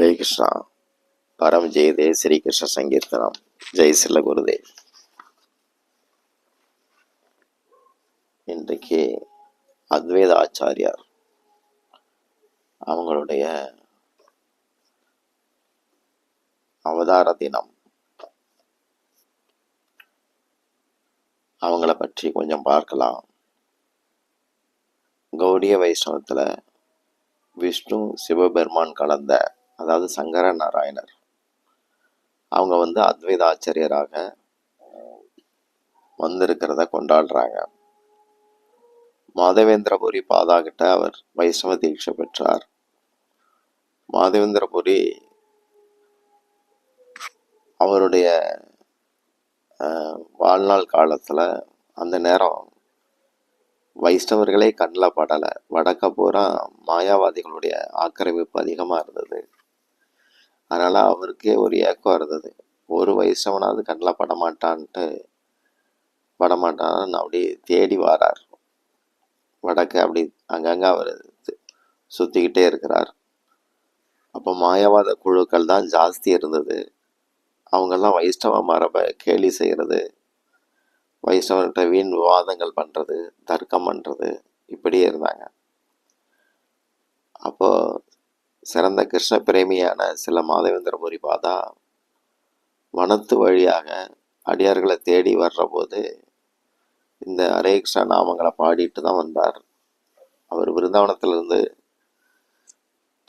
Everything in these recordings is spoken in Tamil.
ஹரே கிருஷ்ணா. பரம் ஜெயதே ஸ்ரீ கிருஷ்ண சங்கீர்த்தனம். ஜெய் சில குருதேவ். இன்றைக்கு அத்வைத ஆச்சாரியார் அவங்களுடைய அவதார தினம். அவங்கள பற்றி கொஞ்சம் பார்க்கலாம். கௌடிய வைஷ்ணவத்துல விஷ்ணு சிவபெருமான் கலந்த, அதாவது சங்கர நாராயணர், அவங்க அத்வைத ஆச்சாரியராக வந்திருக்கிறத கொண்டாடுறாங்க. மாதவேந்திரபுரி பாதா கிட்ட அவர் வைஷ்ணவ தீட்சை பெற்றார். மாதவேந்திரபுரி அவருடைய வாழ்நாள் காலத்துல அந்த நேரம் வைஷ்ணவர்களே கண்ணில் படலை. வடக்க பூரா மாயாவாதிகளுடைய ஆக்கிரமிப்பு அதிகமாக இருந்தது. அதனால் அவருக்கே ஒரு ஏக்கம் இருந்தது, ஒரு வைஷ்ணவனாவது கண்ணில் படமாட்டான்னு அப்படி தேடி வாரார். வடக்க அப்படி அங்கங்கே அவர் சுற்றிக்கிட்டே இருக்கிறார். அப்போ மாயாவாத குழுக்கள் தான் ஜாஸ்தி இருந்தது. அவங்கெல்லாம் வைஷ்ணவ மரபை கேலி செய்கிறது, வைஷ்ணவர்கிட்ட வீண் விவாதங்கள் பண்ணுறது, தர்க்கம் பண்ணுறது, இப்படியே இருந்தாங்க. அப்போ சிறந்த கிருஷ்ண பிரேமியான சில மாதவேந்திரபுரி பாதா வனத்து வழியாக அடியார்களை தேடி வர்ற போது இந்த ஹரே கிருஷ்ண நாமங்களை பாடிட்டு தான் வந்தார். அவர் விருந்தாவனத்திலிருந்து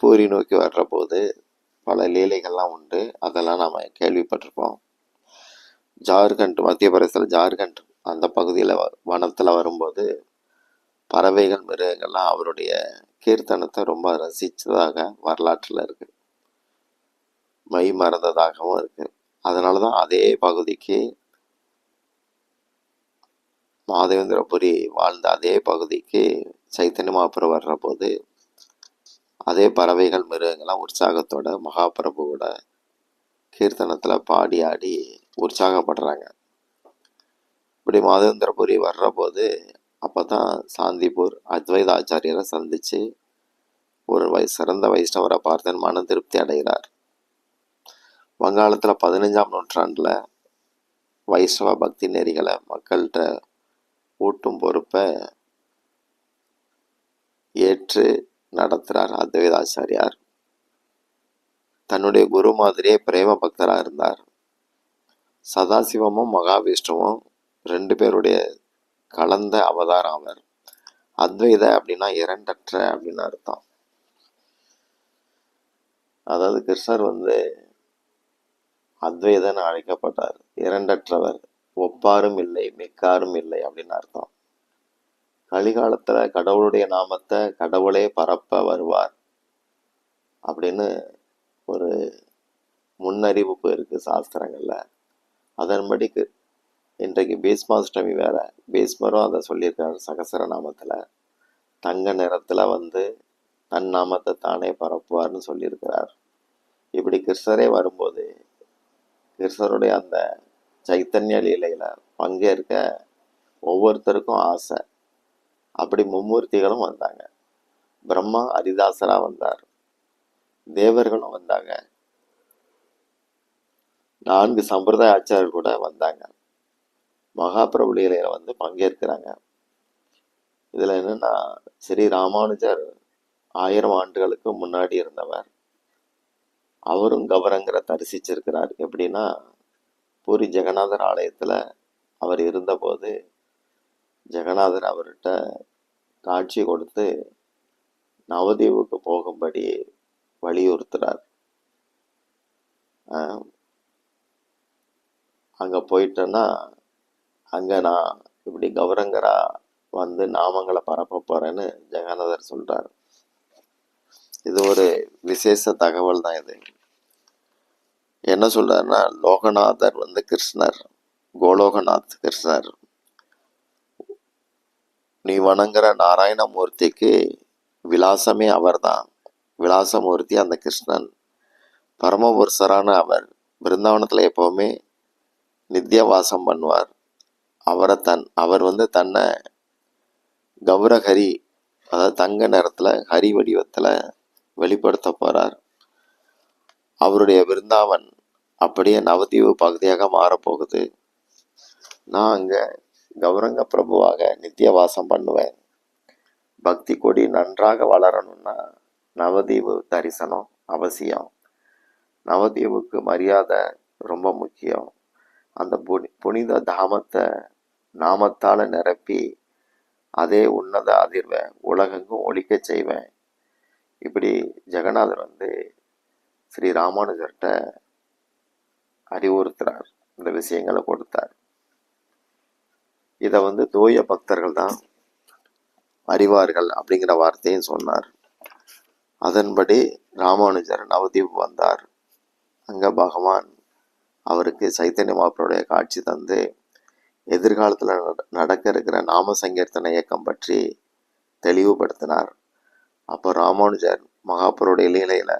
பூரி நோக்கி வர்ற போது பல லீலைகள்லாம் உண்டு. அதெல்லாம் நாம் கேள்விப்பட்டிருப்போம். ஜார்க்கண்ட், மத்திய பிரதேசத்தில் ஜார்க்கண்ட் அந்த பகுதியில் வனத்தில் வரும்போது பறவைகள், மிருகங்கள்லாம் அவருடைய கீர்த்தனத்தை ரொம்ப ரசித்ததாக வரலாற்றில் இருக்கு, மை மறந்ததாகவும் இருக்கு. அதனால தான் அதே பகுதிக்கு, மாதவேந்திரபுரி வாழ்ந்த அதே பகுதிக்கு சைத்தன்ய மகாபிரபு வர்ற போது அதே பறவைகள், மிருகங்கள்லாம் உற்சாகத்தோட மகாபிரபுவோட கீர்த்தனத்தில் பாடி ஆடி உற்சாகப்படுறாங்க. இப்படி மாதவேந்திரபுரி வர்ற போது அப்போ தான் சாந்திப்பூர் அத்வைத ஆச்சாரியரை சந்தித்து ஒரு சிறந்த வைஷ்ணவரை பார்த்து மன திருப்தி அடைகிறார். வங்காளத்தில் 15ஆம் நூற்றாண்டில் வைஷ்ணவ பக்தி நெறிகளை மக்கள்கிட்ட ஊட்டும் பொறுப்பை ஏற்று நடத்துகிறார் அத்வைத ஆச்சாரியார். தன்னுடைய குரு மாதிரியே பிரேம பக்தராக இருந்தார். சதாசிவமும் மகாவிஷ்ணுவும் 2 பேருடைய கலந்த அவதாரம் அவர். அத்வைத அப்படின்னா இரண்டற்ற அப்படின்னு அர்த்தம். அதாவது கிருஷ்ணர் அத்வைதன் அழைக்கப்பட்டார், இரண்டற்றவர், ஒப்பாரும் இல்லை மிக்காரும் இல்லை அப்படின்னு அர்த்தம். கலிகாலத்துல கடவுளுடைய நாமத்தை கடவுளே பரப்ப வருவார் அப்படின்னு ஒரு முன்னறிவிப்பு இருக்கு சாஸ்திரங்கள்ல. அதன்படி இன்றைக்கு பீஷ்மாஷ்டமி வேற, பீஷ்மரும் அதை சொல்லியிருக்காரு சகசர நாமத்துல. தங்க நிறத்துல தன் நாமத்தை தானே பரப்புவார்னு சொல்லியிருக்கிறார். இப்படி கிருஷ்ணரே வரும்போது கிருஷ்ணருடைய அந்த சைத்தன்ய லீலையில பங்கேற்க ஒவ்வொருத்தருக்கும் ஆசை. அப்படி மும்மூர்த்திகளும் வந்தாங்க. பிரம்மா ஹரிதாசரா வந்தார், தேவர்களும் வந்தாங்க, 4 சம்பிரதாய ஆச்சாரியர்கள் கூட வந்தாங்க. மகாபிரபு லீலையில பங்கேற்கிறாங்க. இதுல என்னன்னா, ஸ்ரீ ராமானுஜர் 1000 ஆண்டுகளுக்கு முன்னாடி இருந்தவர். அவரும் கௌரங்கரை தரிசிச்சிருக்கிறார். எப்படின்னா, பூரி ஜெகநாதர் ஆலயத்துல அவர் இருந்தபோது ஜெகநாதர் அவர்கிட்ட காட்சி கொடுத்து நவதீவுக்கு போகும்படி வலியுறுத்துறார். அங்க போயிட்டேன்னா அங்க நான் இப்படி கௌரங்கரா நாமங்களை பரப்ப போறேன்னு ஜெகநாதர் சொல்றார். இது ஒரு விசேஷ தகவல் தான். இது என்ன சொல்றாருன்னா, லோகநாதர் கிருஷ்ணர், கோலோகநாத் கிருஷ்ணர். நீ வணங்குற நாராயணமூர்த்திக்கு விலாசமே அவர் தான். விலாசமூர்த்தி அந்த கிருஷ்ணன். பரமபுருஷரான அவர் பிருந்தாவனத்துல எப்பவுமே நித்தியவாசம் பண்ணுவார். அவர் தன்னை கௌரஹரி, அதாவது தங்க நிறத்துல ஹரி வடிவத்துல வெளிப்படுத்த போறார். அவருடைய விருந்தாவன் அப்படியே நவதீவு பகுதியாக மாறப்போகுது. நான் அங்க கௌரங்க பிரபுவாக நித்திய வாசம் பண்ணுவேன். பக்தி கொடி நன்றாக வளரணும்னா நவதீவு தரிசனம் அவசியம். நவதீவுக்கு மரியாதை ரொம்ப முக்கியம். அந்த புனித தாமத்தை நாமத்தால நிரப்பி அதே உன்னத அதிர்வை உலகெங்கும் ஒழிக்க செய்வேன். இப்படி ஜெகநாதர் ஸ்ரீ ராமானுஜர்கிட்ட அறிவுறுத்துறார், இந்த விஷயங்களை கொடுத்தார். இதை தூய பக்தர்கள் தான் அறிவார்கள் அப்படிங்கிற வார்த்தையும் சொன்னார். அதன்படி ராமானுஜர் நவதீப் வந்தார். அங்க பகவான் அவருக்கு சைத்தன்ய மகாபிரபுடைய காட்சி தந்து எதிர்காலத்துல நடக்க இருக்கிற நாம சங்கீர்த்தன இயக்கம் பற்றி தெளிவுபடுத்தினார். அப்போ ராமானுஜர் மகாபிரபுடைய லீலையில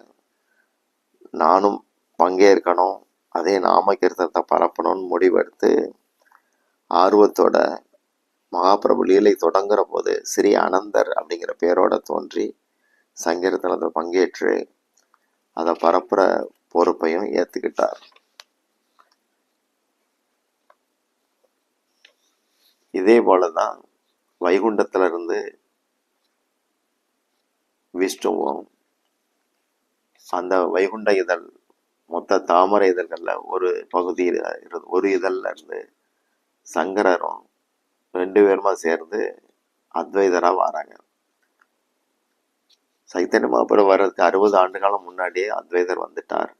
நானும் பங்கேற்கணும், அதே நாம கீர்த்தனத்தை பரப்பணும்னு முடிவெடுத்து ஆர்வத்தோட மகாபிரபு லீலை தொடங்குற போது ஸ்ரீ அனந்தர் அப்படிங்கிற பேரோட தோன்றி சங்கீர்த்தனத்தை பங்கேற்று அதை பரப்புற பொறுப்பையும் ஏத்துக்கிட்டார். இதே போலதான் வைகுண்டத்துல இருந்து விஷ்ணுவும் அந்த வைகுண்ட இதழ் மொத்த தாமரை இதழ்கள்ல ஒரு பகுதியில் ஒரு இதழ்ல இருந்து சங்கரரும் 2 பேருமா சேர்ந்து அத்வைதரா வராங்க. சைத்தன்ய மகாபிரபு வர்றதுக்கு 60 ஆண்டு காலம் முன்னாடியே அத்வைதர் வந்துட்டார்.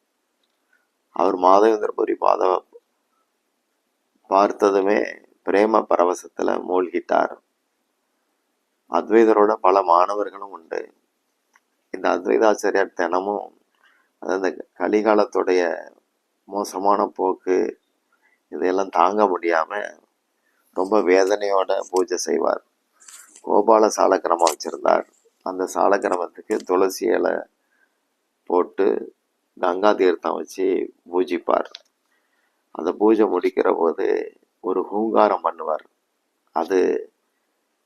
அவர் மாதவேந்திரபுரி பாதவ பார்த்ததுமே பிரேம பரவசத்துல மூழ்கிட்டார். அத்வைதரோட பல மாணவர்களும் உண்டு. இந்த அத்வைதாச்சாரியார் தினமும் அதாவது கலிகாலத்துடைய மோசமான போக்கு இதையெல்லாம் தாங்க முடியாம ரொம்ப வேதனையோட பூஜை செய்வார். கோபால சாலக்கிரமம் வச்சிருந்தார். அந்த சாலக்கிரமத்துக்கு துளசி இலை போட்டு கங்கா தீர்த்தம் வச்சு பூஜிப்பார். அந்த பூஜை முடிக்கிற போது ஒரு ஹூங்காரம் பண்ணுவார். அது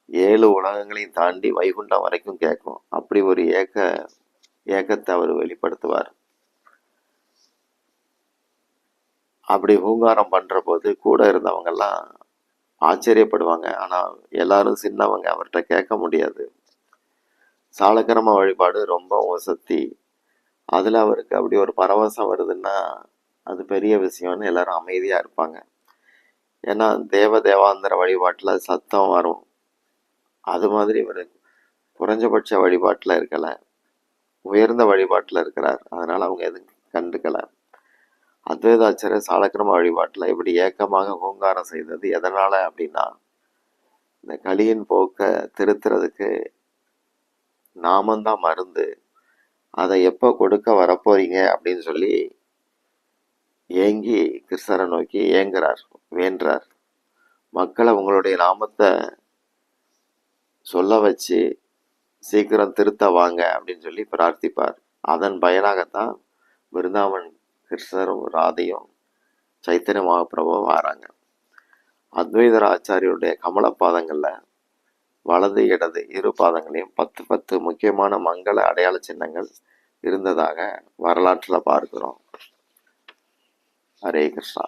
7 உலகங்களையும் தாண்டி வைகுண்டம் வரைக்கும் கேட்கும். அப்படி ஒரு ஏக்கத்தை அவர் வெளிப்படுத்துவார். அப்படி ஹூங்காரம் பண்ற போது கூட இருந்தவங்க எல்லாம் ஆச்சரியப்படுவாங்க. ஆனா எல்லாரும் சின்னவங்க, அவர்கிட்ட கேட்க முடியாது. சாலக்கிரம வழிபாடு ரொம்ப வசதி. அதுல அவருக்கு அப்படி ஒரு பரவசம் வருதுன்னா அது பெரிய விஷயம்னு எல்லாரும் அமைதியா இருப்பாங்க. ஏன்னா தேவாந்திர வழிபாட்டுல சத்தம் வரும். அது மாதிரி இவர் குறைஞ்சபட்ச வழிபாட்டுல இருக்கல, உயர்ந்த வழிபாட்டுல இருக்கிறார். அதனால அவங்க எதுவும் கண்டுக்கல. அத்வைதாச்சாரியர் சாலக்கிரம வழிபாட்டுல இப்படி ஏக்கமாக ஹூங்காரம் செய்தது எதனால அப்படின்னா, இந்த கலியின் போக்க திருத்துறதுக்கு நாமந்தான் மருந்து. அதை எப்போ கொடுக்க வரப்போறீங்க அப்படின்னு சொல்லி ஏங்கி கிருஷ்ணரை நோக்கி ஏங்குறார், வேண்டார். மக்களை உங்களுடைய நாமத்தை சொல்ல வச்சு சீக்கிரம் திருத்த வாங்க அப்படின்னு சொல்லி பிரார்த்திப்பார். அதன் பயனாகத்தான் விருந்தாவன் கிருஷ்ணரும் ராதையும் சைத்தன்ய மகாபிரபுவும் வராங்க. அத்வைதர ஆச்சாரியுடைய கமல பாதங்கள்ல வலது இடது 2 பாதங்களையும் 10 முக்கியமான மங்கள அடையாள சின்னங்கள் இருந்ததாக வரலாற்றுல பார்க்கிறோம். ஹரே கிருஷ்ணா.